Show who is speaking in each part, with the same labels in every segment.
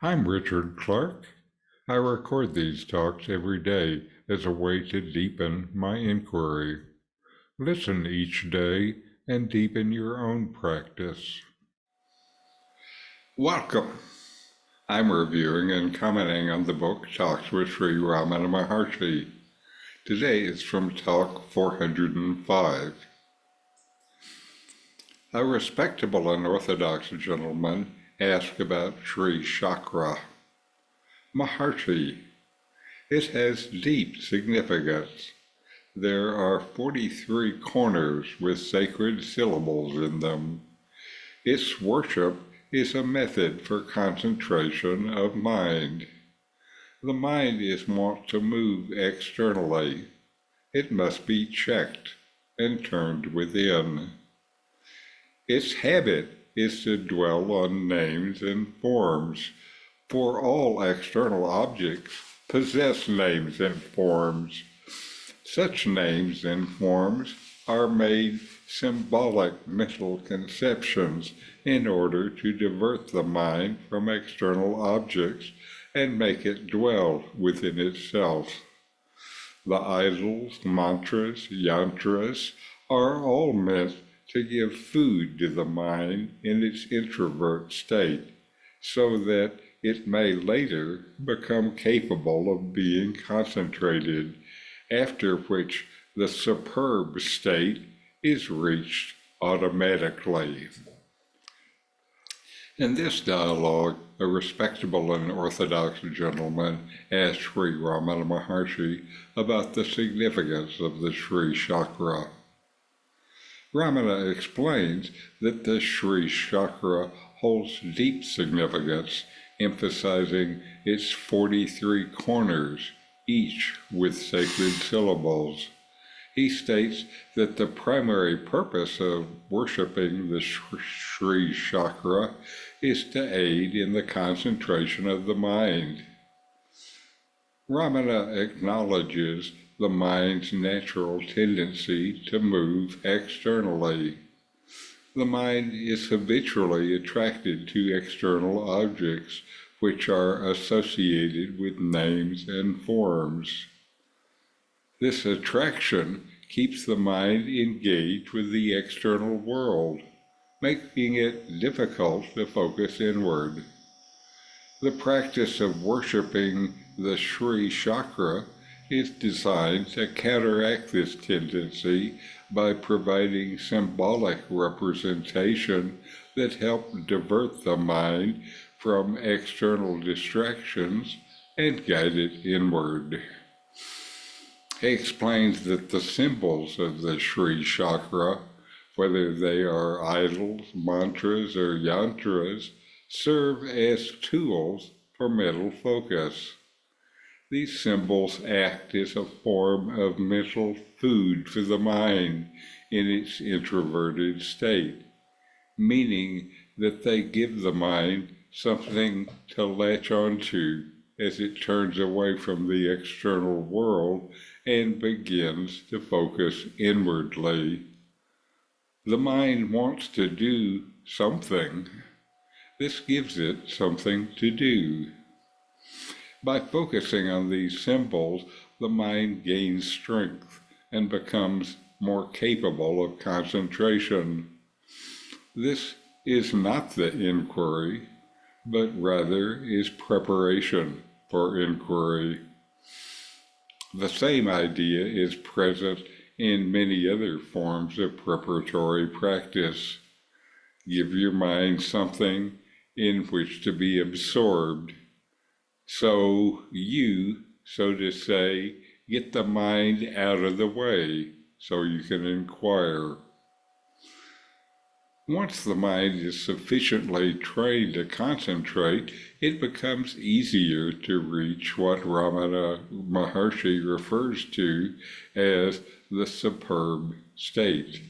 Speaker 1: I'm Richard Clarke. I record these talks every day as a way to deepen my inquiry. Listen each day and deepen your own practice. Welcome. I'm reviewing and commenting on the book Talks with Sri Ramana Maharshi. Today is from Talk 405. A respectable and orthodox gentleman asked about Sri Chakra. Maharshi, it has deep significance. There are 43 corners with sacred syllables in them. Its worship is a method for concentration of mind. The mind is wont to move externally. It must be checked and turned within. Its habit is to dwell on names and forms, for all external objects possess names and forms. Such names and forms are made symbolic mental conceptions in order to divert the mind from external objects and make it dwell within itself. The idols, mantras, yantras are all meant to give food to the mind in its introvert state, so that it may later become capable of being concentrated, after which the superb state is reached automatically. In this dialogue, a respectable and orthodox gentleman asked Sri Ramana Maharshi about the significance of the Sri Chakra. Ramana explains that the Sri Chakra holds deep significance, emphasizing its 43 corners, each with sacred syllables. He states that the primary purpose of worshiping the Sri Chakra is to aid in the concentration of the mind. Ramana acknowledges the mind's natural tendency to move externally. The mind is habitually attracted to external objects, which are associated with names and forms. This attraction keeps the mind engaged with the external world, making it difficult to focus inward. The practice of worshiping the Sri Chakra is designed to counteract this tendency by providing symbolic representation that help divert the mind from external distractions and guide it inward. He explains that the symbols of the Sri Chakra, whether they are idols, mantras, or yantras, serve as tools for mental focus. These symbols act as a form of mental food for the mind in its introverted state, meaning that they give the mind something to latch onto as it turns away from the external world and begins to focus inwardly. The mind wants to do something. This gives it something to do. By focusing on these symbols, the mind gains strength and becomes more capable of concentration. This is not the inquiry, but rather is preparation for inquiry. The same idea is present in many other forms of preparatory practice. Give your mind something in which to be absorbed. So you, so to say, get the mind out of the way so you can inquire. Once the mind is sufficiently trained to concentrate, it becomes easier to reach what Ramana Maharshi refers to as the superb state.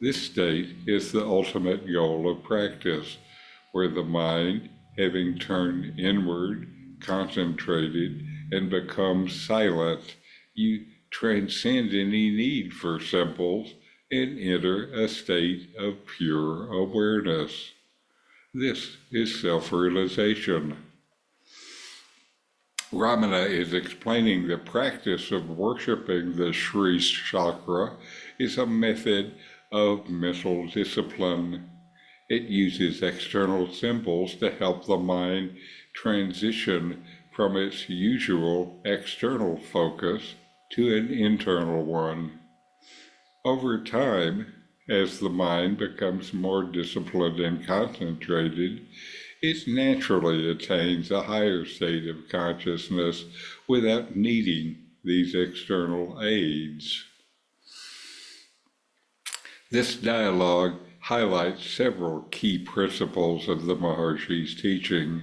Speaker 1: This state is the ultimate goal of practice, where the mind, having turned inward, concentrated, and become silent, you transcend any need for symbols and enter a state of pure awareness. This is self-realization. Ramana is explaining the practice of worshiping the Sri Chakra is a method of mental discipline. It uses external symbols to help the mind transition from its usual external focus to an internal one. Over time, as the mind becomes more disciplined and concentrated, it naturally attains a higher state of consciousness without needing these external aids. This dialogue highlights several key principles of the Maharshi's teaching.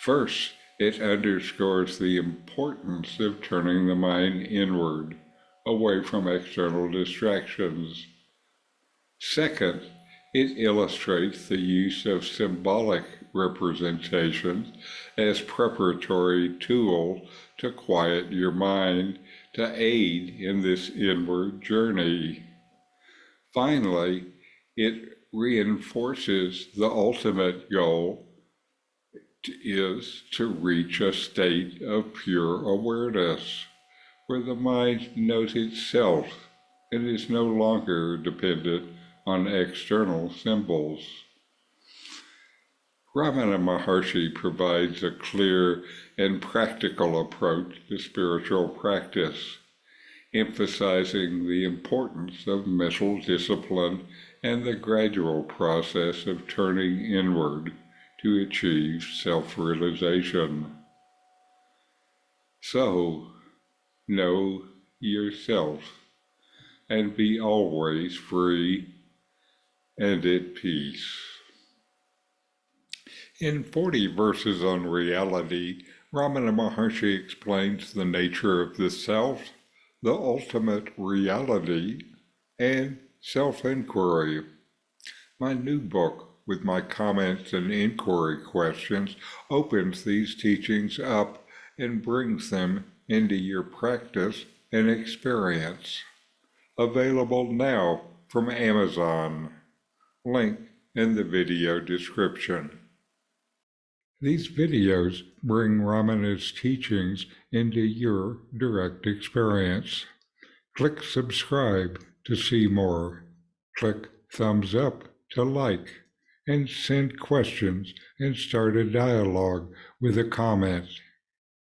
Speaker 1: First, it underscores the importance of turning the mind inward, away from external distractions. Second, it illustrates the use of symbolic representations as preparatory tools to quiet your mind to aid in this inward journey. Finally, it reinforces the ultimate goal is to reach a state of pure awareness, where the mind knows itself and is no longer dependent on external symbols. Ramana Maharshi provides a clear and practical approach to spiritual practice, emphasizing the importance of mental discipline and the gradual process of turning inward to achieve self-realization. So, know yourself and be always free and at peace. In 40 verses on reality, Ramana Maharshi explains the nature of the self, the ultimate reality, and self-inquiry. My new book, with my comments and inquiry questions, opens these teachings up and brings them into your practice and experience. Available now from Amazon. Link in the video description. These videos bring Ramana's teachings into your direct experience. Click subscribe to see more. Click thumbs up to like, and send questions and start a dialogue with a comment